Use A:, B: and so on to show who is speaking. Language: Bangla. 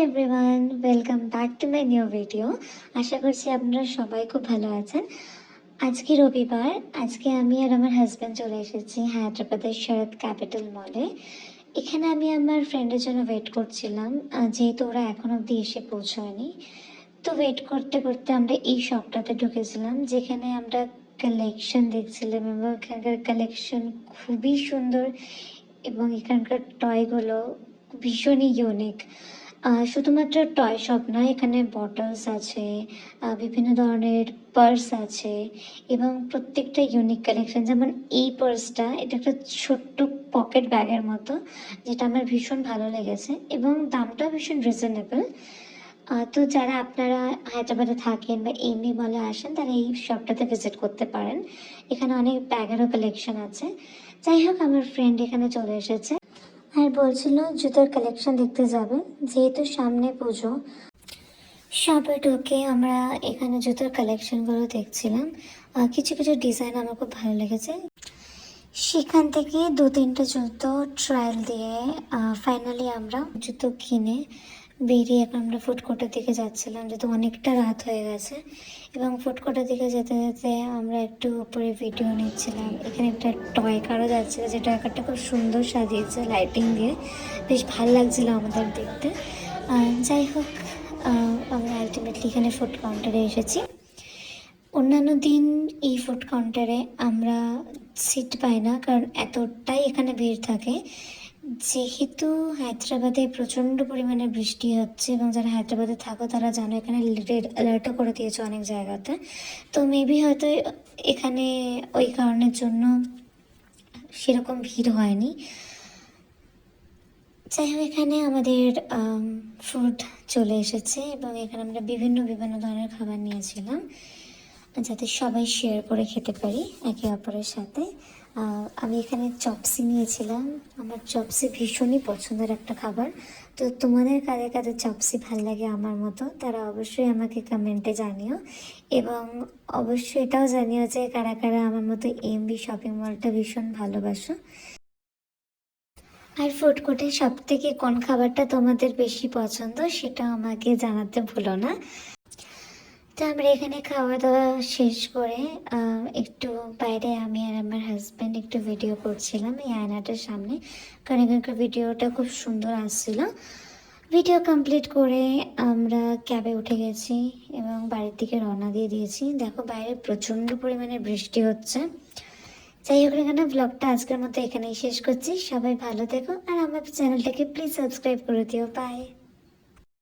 A: Everyone, welcome back to my new video. আশা করছি আপনারা সবাই খুব ভালো আছেন। আজকে রবিবার, আজকে আমি আর আমার হাজব্যান্ড চলে এসেছি হায়দ্রাবাদের শরৎ ক্যাপিটাল মলে। এখানে আমি আমার ফ্রেন্ডের জন্য ওয়েট করছিলাম, যেহেতু ওরা এখন অবধি এসে পৌঁছয়নি। তো ওয়েট করতে করতে আমরা এই শপটাতে ঢুকেছিলাম, যেখানে আমরা কালেকশন দেখছিলাম এবং এখানকার কালেকশন খুবই সুন্দর এবং এখানকার টয়গুলো ভীষণই ইউনিক। শুধুমাত্র টয় শপ নয়, এখানে বটলস আছে, বিভিন্ন ধরনের পার্স আছে এবং প্রত্যেকটা ইউনিক কালেকশন। যেমন এই পার্সটা, এটা একটা ছোট্ট পকেট ব্যাগের মতো, যেটা আমার ভীষণ ভালো লেগেছে এবং দামটাও ভীষণ রিজনেবল। তো যারা আপনারা হায়দ্রাবাদে থাকেন বা এমনি মলে আসেন, তারা এই শপটাতে ভিজিট করতে পারেন। এখানে অনেক ব্যাগেরও কালেকশন আছে। যাই হোক, আমার ফ্রেন্ড এখানে চলে এসেছে আর বলছিল জুতোর কালেকশন দেখতে যাবে, যেহেতু সামনে পুজো। শপে ঢুকে আমরা এখানে জুতোর কালেকশনগুলো দেখছিলাম। কিছু কিছু ডিজাইন আমার খুব ভালো লেগেছে। সেখান থেকে 2-3টা জুতো ট্রায়াল দিয়ে ফাইনালি আমরা জুতো কিনে বেরিয়ে এখন আমরা ফুড কোর্টের দিকে যাচ্ছিলাম, যেহেতু অনেকটা রাত হয়ে গেছে। এবং ফুড কোর্টের দিকে যেতে যেতে আমরা একটু উপরে ভিডিও নিচ্ছিলাম। এখানে একটা টয় কারও যাচ্ছিল, যে টয় কারটা খুব সুন্দর সাজিয়েছে লাইটিং দিয়ে, বেশ ভালো লাগছিলো আমাদের দেখতে। যাই হোক, আমরা আলটিমেটলি এখানে ফুড কাউন্টারে এসেছি। অন্যান্য দিন এই ফুড কাউন্টারে আমরা সিট পাই না, কারণ এতটাই এখানে ভিড় থাকে। যেহেতু হায়দ্রাবাদে প্রচণ্ড পরিমাণে বৃষ্টি হচ্ছে এবং যারা হায়দ্রাবাদে থাকো তারা জানো, এখানে রেড অ্যালার্টও করে দিয়েছে অনেক জায়গাতে। তো মেবি হয়তো এখানে ওই কারণের জন্য সেরকম ভিড় হয়নি। যাই হোক, এখানে আমাদের ফুড চলে এসেছে এবং এখানে আমরা বিভিন্ন বিভিন্ন ধরনের খাবার নিয়েছিলাম, যাতে সবাই শেয়ার করে খেতে পারি একে অপরের সাথে। আমি এখানে চপসি নিয়েছিলাম। আমার চপসি ভীষণই পছন্দের একটা খাবার। তো তোমাদের কাদের কাদের চপসি ভাল লাগে আমার মতো, তারা অবশ্যই আমাকে কমেন্টে জানিও। এবং অবশ্যই এটাও জানিও যে কারা কারা আমার মতো এমবি শপিং মলটা ভীষণ ভালোবাসো। আর ফুড কোর্টে সব থেকে কোন খাবারটা তোমাদের বেশি পছন্দ, সেটা আমাকে জানাতে ভুলো না। তো আমরা এখানে খাওয়া দাওয়া শেষ করে একটু বাইরে আমি আর আমার হাজব্যান্ড একটু ভিডিও করছিলাম এই আয়নাটার সামনে, কারণ এখানকার ভিডিওটা খুব সুন্দর আসছিল। ভিডিও কমপ্লিট করে আমরা ক্যাবে উঠে গেছি এবং বাড়ির দিকে রওনা দিয়ে দিয়েছি। দেখো, বাইরে প্রচণ্ড পরিমাণে বৃষ্টি হচ্ছে। যাই হোক, এখানে ব্লগটা আজকের মতো এখানেই শেষ করছি। সবাই ভালো থেকো আর আমার চ্যানেলটাকে প্লিজ সাবস্ক্রাইব করে দিও। বাই।